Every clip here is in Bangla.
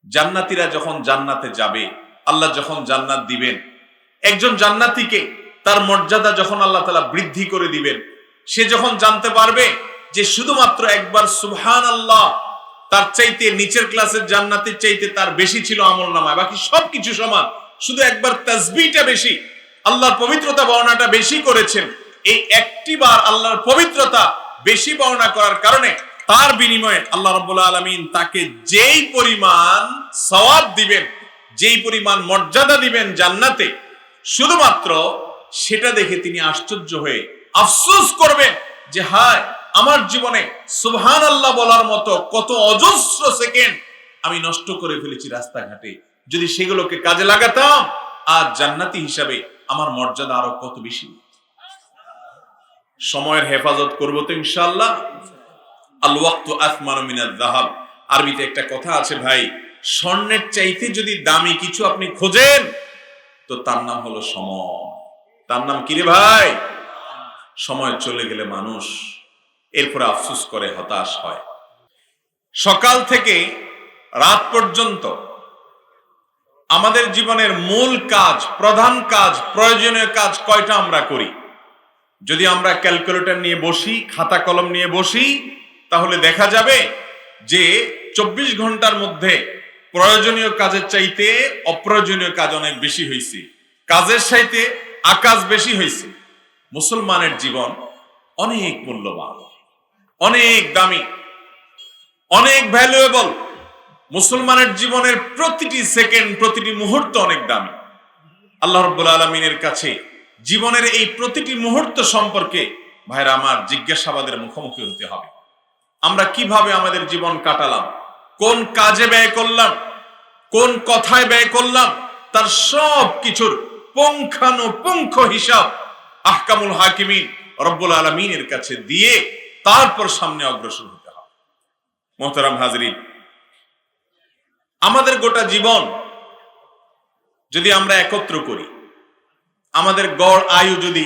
জান্নাতীরা যখন জান্নাতে যাবে, আল্লাহ যখন জান্নাত দিবেন, একজন জান্নাতীকে তার মর্যাদা যখন আল্লাহ তাআলা বৃদ্ধি করে দিবেন, সে যখন জানতে পারবে যে শুধুমাত্র একবার সুবহানাল্লাহ তার চাইতে নিচের ক্লাসের জান্নাতের চাইতে তার বেশি ছিল আমলনামায়, বাকি সবকিছু সমান, শুধু একবার তাসবিহটা বেশি, আল্লাহর পবিত্রতা বর্ণনাটা বেশি করেছেন, এই একটি বার আল্লাহর পবিত্রতা বেশি বর্ণনা করার কারণে তার বিনিময়ে আল্লাহ রাব্বুল আলামিন তাকে যেই পরিমাণ সওয়াব দিবেন, যেই পরিমাণ মর্যাদা দিবেন জান্নাতে, শুধুমাত্র সেটা দেখে তিনি আশ্চর্য হয়ে আফসোস করবেন যে হায়, আমার জীবনে সুবহানাল্লাহ বলার মতো কত অজস্র সেকেন্ড আমি নষ্ট করে ফেলেছি রাস্তাঘাটে, যদি সেগুলোকে কাজে লাগাতাম আর জান্নাতি হিসাবে আমার মর্যাদা আরো কত বেশি। সময়ের হেফাজত করব তো ইনশাআল্লাহ। আল ওয়াক্তু আসমানু মিনাজ যাহাব, আরবিতে একটা কথা আছে ভাই, স্বর্ণের চাইতে যদি দামি কিছু আপনি খোঁজেন তো তার নাম হলো সময়। তার নাম কি রে ভাই? সময় চলে গেলে মানুষ এরপরে আফসোস করে, হতাশ হয়। সকাল থেকে রাত পর্যন্ত আমাদের জীবনের মূল কাজ, প্রধান কাজ, প্রয়োজনীয় কাজ কয়টা আমরা করি? যদি আমরা ক্যালকুলেটর নিয়ে বসি, খাতা কলম নিয়ে বসি, তাহলে দেখা যাবে যে 24 ঘন্টার মধ্যে প্রয়োজনীয় কাজের চাইতে অপ্রয়োজনীয় কাজ অনেক বেশি হয়েছে, কাজের চাইতে আকাজ বেশি হয়েছে। মুসলমানের জীবন অনেক মূল্যবান, অনেক দামি, অনেক ভ্যালুয়েবল। মুসলমানের জীবনের প্রতিটি সেকেন্ড, প্রতিটি মুহূর্ত অনেক দামি। আল্লাহ রাব্বুল আলামিনের কাছে জীবনের এই প্রতিটি মুহূর্ত সম্পর্কে ভাইরা আমার জিজ্ঞাসাবাদের মুখোমুখি হতে হবে। আমরা কিভাবে আমাদের জীবন কাটালাম, কোন কাজে ব্যয় করলাম, কোন কথায় ব্যয় করলাম, তার সব কিছুর পুঙ্খানুপুঙ্খ হিসাব আহকামুল হাকিমিন রব্বুল আলামিনের কাছে দিয়ে তারপর সামনে অগ্রসর হতে হবে। মোহতারাম হাজরিন, আমাদের গোটা জীবন যদি আমরা একত্র করি, আমাদের গড় আয়ু যদি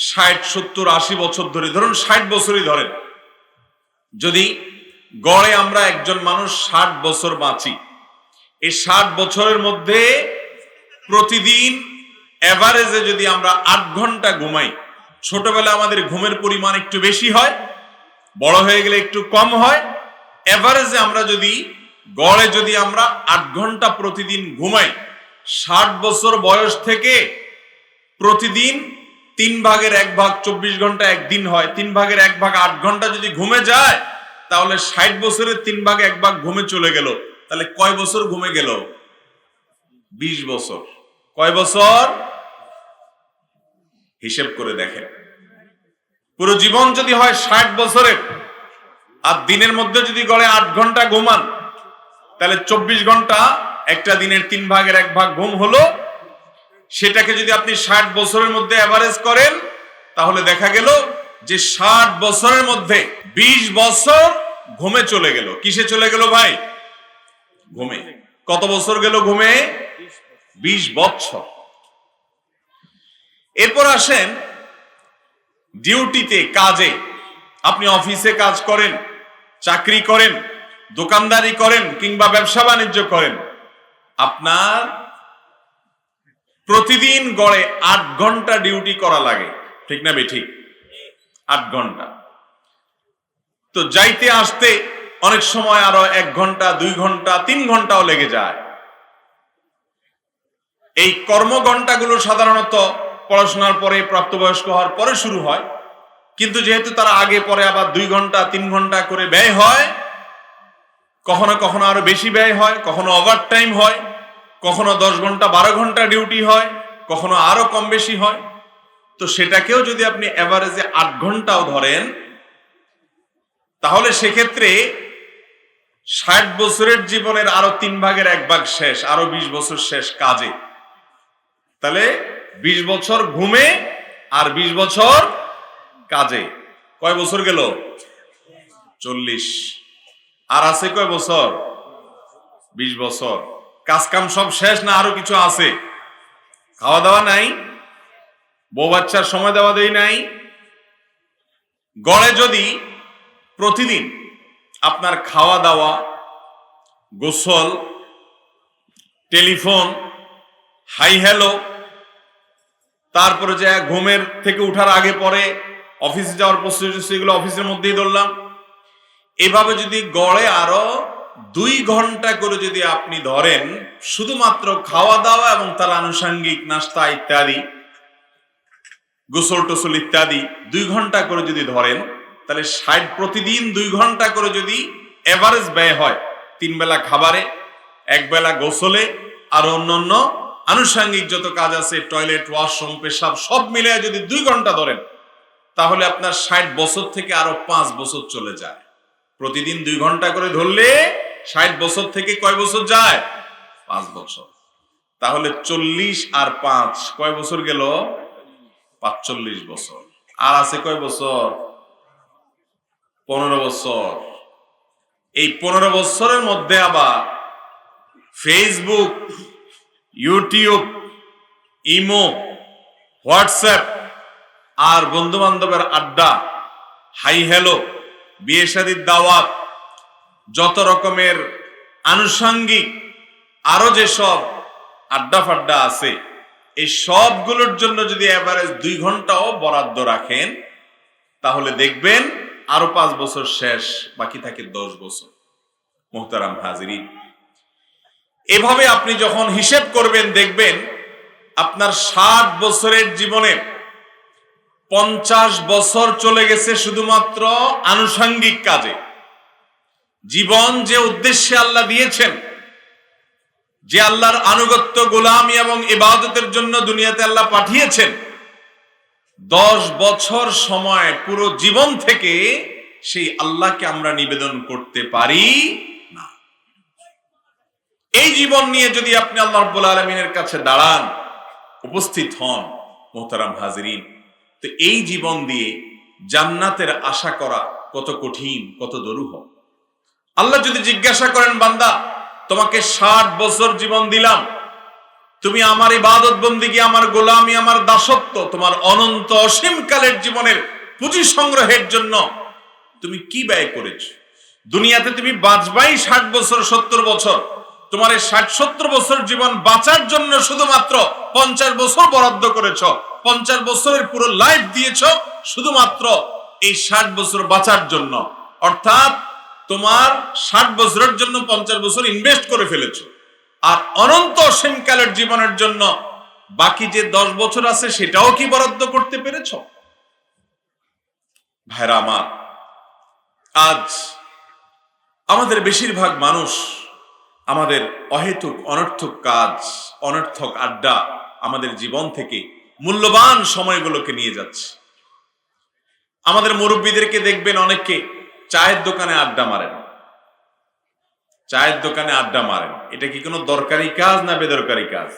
60, 70, 80 বছর ধরে, ধরুন 60 বছরই ধরেন, যদি গড়ে আমরা একজন মানুষ 60 বছর বাঁচি, এই 60 বছরের মধ্যে প্রতিদিন এভারেজে যদি আমরা 8 ঘন্টা ঘুমাই, ছোটবেলায় আমাদের ঘুমের পরিমাণ একটু বেশি হয়, বড় হয়ে গেলে একটু কম হয়, এভারেজে আমরা যদি গড়ে যদি আমরা 8 ঘন্টা প্রতিদিন ঘুমাই, 60 বছর বয়স থেকে প্রতিদিন 3 ভাগের 1 ভাগ 24 ঘন্টা একদিন হয়, 3 ভাগের 1 ভাগ 8 ঘন্টা যদি ঘুমে যায়, তাহলে 60 বছরের 3 ভাগে 1 ভাগ ঘুমে চলে গেল। তাহলে কয় বছর ঘুমে গেল? 20 বছর। কয় বছর? হিসেব করে দেখেন, পুরো জীবন যদি হয় 60 বছরের, আর দিনের মধ্যে যদি গড়ে 8 ঘন্টা ঘুমান, তাহলে 24 ঘন্টা একটা দিনের 3 ভাগের 1 ভাগ ঘুম হলো। সেটাকে যদি আপনি 60 বছরের মধ্যে এভারেজ করেন, তাহলে দেখা গেল যে 60 বছরের মধ্যে 20 বছর ঘুমে চলে গেল। কিসে চলে গেল ভাই? ঘুমে। কত বছর গেল ঘুমে? 20 বছর। এরপর আসেন ডিউটিতে, কাজে। আপনি অফিসে কাজ করেন, চাকরি করেন, দোকানদারি করেন, কিংবা ব্যবসা বাণিজ্য করেন, আপনার প্রতিদিন গড়ে 8 ঘন্টা ডিউটি করা লাগে, ঠিক না বেঠিক? 8 ঘন্টা। তো যাইতে আসতে অনেক সময় আরো 1 ঘন্টা, 2 ঘন্টা, 3 ঘন্টাও লেগে যায়। এই কর্মঘণ্টাগুলো সাধারণত পড়াশোনার পরে, প্রাপ্তবয়স্ক হওয়ার পরে শুরু হয়, কিন্তু যেহেতু তারা আগে পরে আবার 2 ঘন্টা 3 ঘন্টা করে ব্যয় হয়, কখনো কখনো আরো বেশি ব্যয় হয়, কখনো ওভারটাইম হয়, কখনো 10 ঘন্টা 12 ঘন্টা ডিউটি হয়, কখনো আরো কম বেশি হয়। তো সেটাকেও যদি আপনি এভারেজে 8 ঘন্টাও ধরেন, তাহলে সেক্ষেত্রে 60 বছরের জীবনের আরো 3 ভাগের 1 ভাগ শেষ, আরো 20 বছর শেষ কাজে। তাহলে 20 বছর ঘুমে আর 20 বছর কাজে। কয় বছর গেল? 40। আর আছে কয় বছর? 20 বছর। কাজ কাম সব শেষ না আরো কিছু আছে? খাওয়া দাওয়া নাই, বউ বাচ্চার সময় দেওয়া দেই নাই। গড়ে যদি প্রতিদিন আপনার খাওয়া দাওয়া, গোসল, টেলিফোন, হাই হ্যালো, তারপরে যে ঘুমের থেকে উঠার আগে পরে অফিসে যাওয়ার প্রস্তুতি, সেগুলো অফিসের মধ্যেই ধরলাম। এভাবে যদি গড়ে আরো 2 ঘন্টা করে যদি আপনি ধরেন শুধুমাত্র খাওয়া দাওয়া এবং তার আনুষঙ্গিক নাস্তা ইত্যাদি, গোসল টোসল ইত্যাদি 2 ঘন্টা করে যদি ধরেন, তাহলে 60 প্রতিদিন 2 ঘন্টা করে যদি এভারেজ ব্যয় হয়, 3 বেলা খাবারে, 1 বেলা গোসলে, আর অন্যান্য আনুষঙ্গিক যত কাজ আছে, টয়লেট, ওয়াশরুম, পেশাব সব মিলে যদি 2 ঘন্টা ধরেন, তাহলে আপনার 60 বছর থেকে আরো 5 বছর চলে যায়। প্রতিদিন 2 ঘন্টা করে ধরলে 60 বছর থেকে কয় বছর যায়? 5 বছর। তাহলে 40 আর 5 কয় বছর গেল? 45 বছর। আর আছে কয় বছর? 15 বছর। এই 15 বছরের মধ্যে আবার ফেসবুক, ইউটিউব, ইমো, হোয়াটসঅ্যাপ আর বন্ধু বান্ধবের আড্ডা, হাই হ্যালো, বিয়ে শাদীর দাওয়াত, যত রকমের আনুষঙ্গিক আরো যেসব আড্ডা ফাড্ডা আছে, এই সবগুলোর জন্য যদি এভারেজ 2 ঘন্টাও বরাদ্দ রাখেন, তাহলে দেখবেন আরো 5 বছর শেষ, বাকি থাকে 10 বছর। মুহতারাম হাজিরিন, এভাবে আপনি যখন হিসেব করবেন, দেখবেন আপনার 60 বছরের জীবনে 50 বছর চলে গেছে শুধুমাত্র আনুষঙ্গিক কাজে। জীবন যে উদ্দেশ্যে আল্লাহ দিয়েছেন, যে আল্লাহর আনুগত্য, গোলামি এবং ইবাদতের জন্য দুনিয়াতে আল্লাহ পাঠিয়েছেন, 10 বছর সময় পুরো জীবন থেকে সেই আল্লাহকে আমরা নিবেদন করতে পারি না। এই জীবন নিয়ে যদি আপনি আল্লাহ রাব্বুল আলামিনের কাছে দাঁড়ান, উপস্থিত হন, মুহতারাম হাজিরিন, তো এই জীবন দিয়ে জান্নাতের আশা করা কত কঠিন, কত দুরূহ। আল্লাহ যদি জিজ্ঞাসা করেন, বান্দা তোমাকে 60 বছর জীবন দিলাম, তুমি আমার ইবাদত বন্দেগী, আমার গোলামি, আমার দাসত্ব, তোমার অনন্ত অসীম কালের জীবনের পুঁজি সংগ্রহের জন্য তুমি কি ব্যয় করেছো? দুনিয়াতে তুমি বাঁচবাই 60 বছর, 70 বছর, তোমার এই 60-70 বছর জীবন বাঁচার জন্য শুধুমাত্র 50 বছর বরাদ্দ করেছো। 50 বছরের পুরো লাইফ দিয়েছো শুধুমাত্র এই 60 বছর বাঁচার জন্য। অর্থাৎ তোমার 60 বছরের জন্য 50 বছর ইনভেস্ট করে ফেলেছো, আর অনন্ত অসীমকালের জীবনের জন্য বাকি যে 10 বছর আছে সেটাও কি বরাদ্দ করতে পেরেছো? ভাইরা আমার, আজ আমাদের বেশিরভাগ মানুষ আমাদের অহেতুক অনর্থক কাজ, অনর্থক আড্ডা আমাদের জীবন থেকে মূল্যবান সময়গুলোকে নিয়ে যাচ্ছে। আমাদের মুরব্বীদেরকে দেখবেন অনেককে চায়ের দোকানে আড্ডা মারেন। চায়ের দোকানে আড্ডা মারেন, এটা কি কোনো দরকারি কাজ না বেদরকারি কাজ?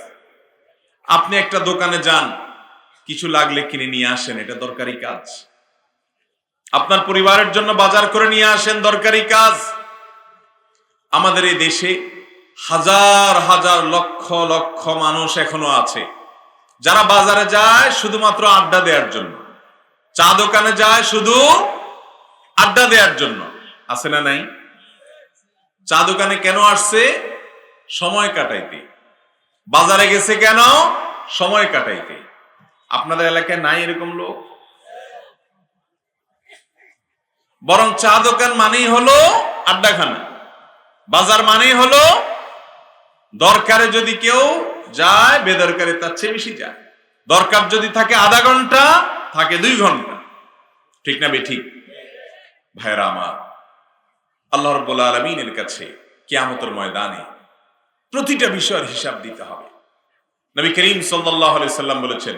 আপনি একটা দোকানে যান, কিছু লাগলে কিনে নিয়ে আসেন, এটা দরকারি কাজ। আপনার পরিবারের জন্য বাজার করে নিয়ে আসেন, দরকারি কাজ। আমাদের এই দেশে হাজার হাজার লক্ষ লক্ষ মানুষ এখনো আছে যারা বাজারে যায় শুধুমাত্র আড্ডা দেওয়ার জন্য, চা দোকানে যায় শুধু আড্ডা দেওয়ার জন্য। আছে না নাই? চা দোকানে কেন আসছে? সময় কাটাইতে। বাজারে গেছে কেন? সময় কাটাইতে। আপনাদের এলাকায় নাই এরকম লোক? বরং চা দোকান মানেই হলো আড্ডাখানা, বাজার মানেই হলো দরকারে যদি কেউ যায়, বেদরকারে তার চেয়ে বেশি যায়। দরকার যদি থাকে আধা ঘন্টা, থাকে 2 ঘন্টা। ঠিক না বেঠিক? ভাইরা আমার, আল্লাহ রাব্বুল আলামিনের কাছে কিয়ামতের ময়দানে প্রতিটা বিষয়ের হিসাব দিতে হবে। নবী করিম সাল্লাল্লাহু আলাইহি সাল্লাম বলেছেন,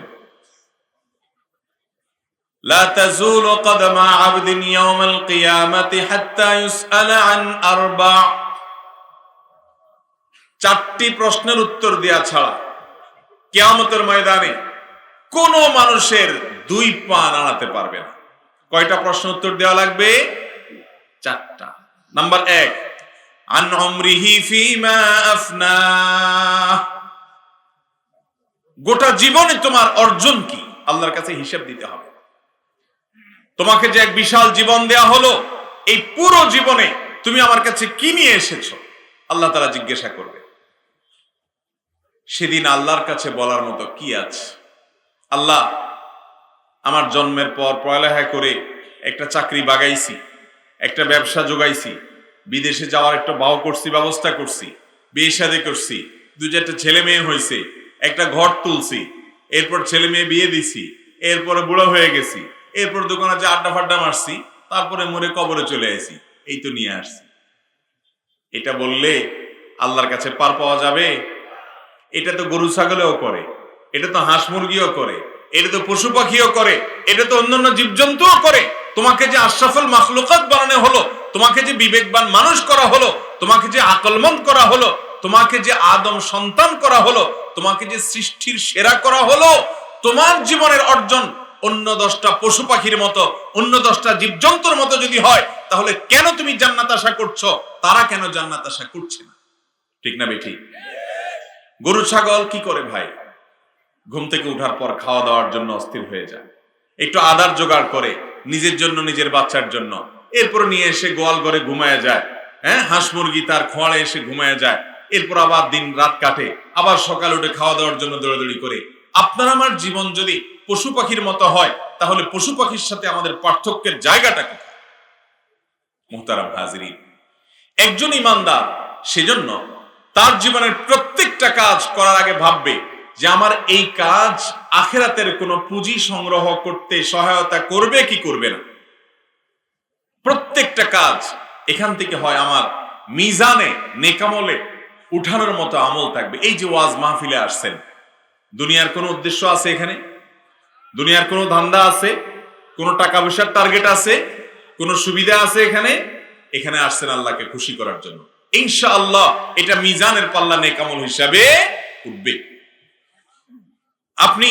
লা তাজুলু কদমা আবদিন ইয়াওমাল কিয়ামাতি হাত্তা ইউসআলা আন আরবা'। 4টি প্রশ্নের উত্তর দেয়া ছাড়া কিয়ামতের ময়দানে কোন মানুষের 2 পা নাড়াতে পারবে না। কয়টা প্রশ্ন উত্তর দেওয়া লাগবে? 4টা। নাম্বার 1, আন উমরিহি ফিমা আফনা। গোটা জীবনে তোমার অর্জন কি, আল্লাহর কাছে হিসাব দিতে হবে। তোমাকে যে এক বিশাল জীবন দেয়া হলো, এই পুরো জীবনে তুমি আমার কাছে কি নিয়ে এসেছো, আল্লাহ তাআলা জিজ্ঞাসা করবে। সেদিন আল্লাহর কাছে বলার মতো কি আছে? আল্লাহ, আমার জন্মের পর পড়ালেখা করে একটা চাকরি বাগাইছি, একটা ব্যবসা জোগাইছি, বিদেশে যাওয়ার একটা ব্যবস্থা করছি, বিয়ে শাদী করছি, 2-4টা ছেলে মেয়ে হয়েছে, একটা ঘর তুলছি, এরপর ছেলে মেয়ে বিয়ে দিছি, এরপরে বুড়ো হয়ে গেছি, এরপর দোকানে যে আড্ডা ফাড্ডা মারছি, তারপরে মরে কবরে চলে আসি, এই তো নিয়ে আসছি। এটা বললে আল্লাহর কাছে পার পাওয়া যাবে? এটা তো গরু ছাগলেও করে, এটা তো হাঁস মুরগিও করে, এটা তো পশু পাখিও করে, এটা তো অন্যান্য জীবজন্তুও করে। তোমাকে যে আশরাফুল মাখলুকাত বানানো হলো, তোমাকে যে বিবেকবান মানুষ করা হলো, তোমাকে যে আকলমন্দ করা হলো, তোমাকে যে আদম সন্তান করা হলো, তোমাকে যে সৃষ্টির সেরা করা হলো, তোমার জীবনের অর্জন অন্য 10টা পশু পাখির মতো, অন্য 10টা জীবজন্তুর মতো যদি হয়, তাহলে কেন তুমি জান্নাত আশা করছো? তারা কেন জান্নাত আশা করছে না? ঠিক না বেঠি? গরু ছাগল কি করে ভাই? ঘুম থেকে উঠার পর খাওয়া দাওয়ার জন্য অস্থির হয়ে যায়, একটু আদার জোগাড় করে নিজের জন্য, নিজের বাচ্চার জন্য, এরপর নিয়ে এসে গোয়াল ঘরে ঘুমায় যায়। হাঁস মুরগি তার খোয়াড়ে এসে ঘুমায় যায়, এরপর আবার দিন রাত কাটে, আবার সকাল উঠে খাওয়া দাওয়ার জন্য দৌড়াদৌড়ি করে। আপনার আমার জীবন যদি পশু পাখির মতো হয়, তাহলে পশু পাখির সাথে আমাদের পার্থক্যের জায়গাটা কোথায়? মুহতারাম হাজিরিন, একজন ইমানদার সেজন্য তার জীবনের প্রত্যেকটা কাজ করার আগে ভাববে যে আমার এই কাজ আখিরাতের কোনো পুঁজি সংগ্রহ করতে সহায়তা করবে কি করবে না। প্রত্যেকটা কাজ এখান থেকে হয় আমার মিজানে নেকামলে উঠানোর মতো আমল থাকবে। এই যে ওয়াজ মাহফিলে আসছেন, দুনিয়ার কোনো উদ্দেশ্য আছে এখানে? দুনিয়ার কোনো ধান্দা আছে? কোনো টাকা পয়সার টার্গেট আছে? কোনো সুবিধা আছে এখানে? এখানে আসছেন আল্লাহকে খুশি করার জন্য। ইনশাআল্লাহ এটা মিজানের পাল্লা নেকামল হিসাবে উঠবে। আপনি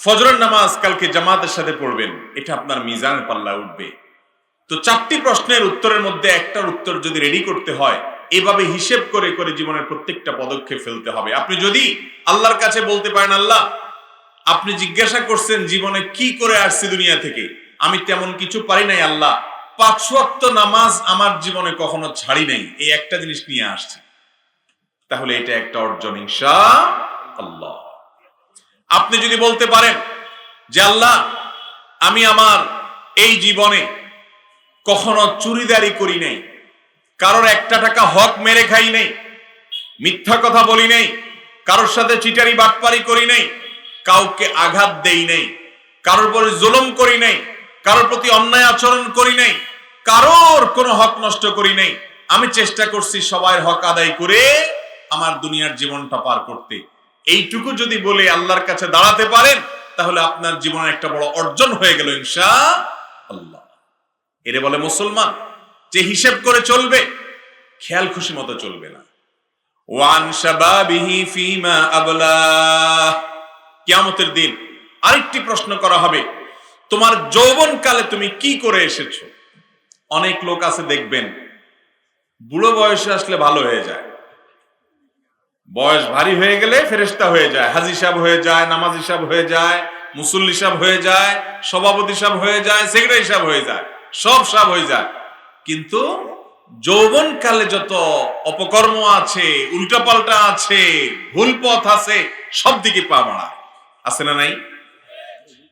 ফজরের নামাজ কালকে জামাতের সাথে পড়বেন, এটা আপনার মিজানের পাল্লা উঠবে। তো 4টি প্রশ্নের উত্তরের মধ্যে একটার উত্তর যদি রেডি করতে হয়, এভাবে হিসেব করে করে জীবনের প্রত্যেকটা পদক্ষেপ ফেলতে হবে। আপনি যদি আল্লাহর কাছে বলতে পারেন, আল্লাহ আপনি জিজ্ঞাসা করছেন জীবনে কি করে আসছি দুনিয়া থেকে, আমি তেমন কিছু পারি নাই, আল্লাহ 5 ওয়াক্ত নামাজ আমার জীবনে কখনো ছাড়ি নাই, এই একটা জিনিস নিয়ে আসছি, তাহলে এটা একটা অর্জন ইনশাআল্লাহ। আপনি যদি বলতে পারেন যে আল্লাহ আমি আমার এই জীবনে কখনো চুরিদারি করি নাই, কারোর 1 টাকা হক মেরে খাই নাই, মিথ্যা কথা বলি নাই, কারোর সাথে চিটারি বাটপারি করি নাই, কাউকে আঘাত দেই নাই, কারোর উপরে জুলুম করি নাই, কারোর প্রতি অন্যায় আচরণ করি নাই, কারোর কোনো হক নষ্ট করি নাই, আমি চেষ্টা করছি সবার হক আদায় করে আমার দুনিয়ার জীবনটা পার করতে। এইটুকু যদি বলে আল্লাহর কাছে দাঁড়াতে পারেন, তাহলে আপনার জীবনের একটা বড় অর্জন হয়ে গেল ইনশাআল্লাহ। এরে বলে মুসলমান যে হিসেব করে চলবে, খেয়াল খুশি মতো চলবে না। ওয়ান শাবাবিহি ফিমা আবলা, কিয়ামতের দিন আরেকটি প্রশ্ন করা হবে, তোমার যৌবনকালে তুমি কি করে এসেছো? অনেক লোক আছে দেখবেন বুড়ো বয়সে আসলে ভালো হয়ে যায়, বয়স ভারী হয়ে গেলে ফেরেশতা হয়ে যায়, হাজী সাহেব হয়ে যায়, নামাজি সাহেব হয়ে যায়, মুসল্লি সাহেব হয়ে যায়, সভাপতি সাহেব হয়ে যায়, সেক্রেটারি সাহেব হয়ে যায়, সব সাহেব হয়ে যায়। কিন্তু যৌবনকালে যত অপকর্ম আছে, উল্টাপাল্টা আছে, ভুল পথ আছে, সব দিকে পা বাড়ায়, আছে না নাই?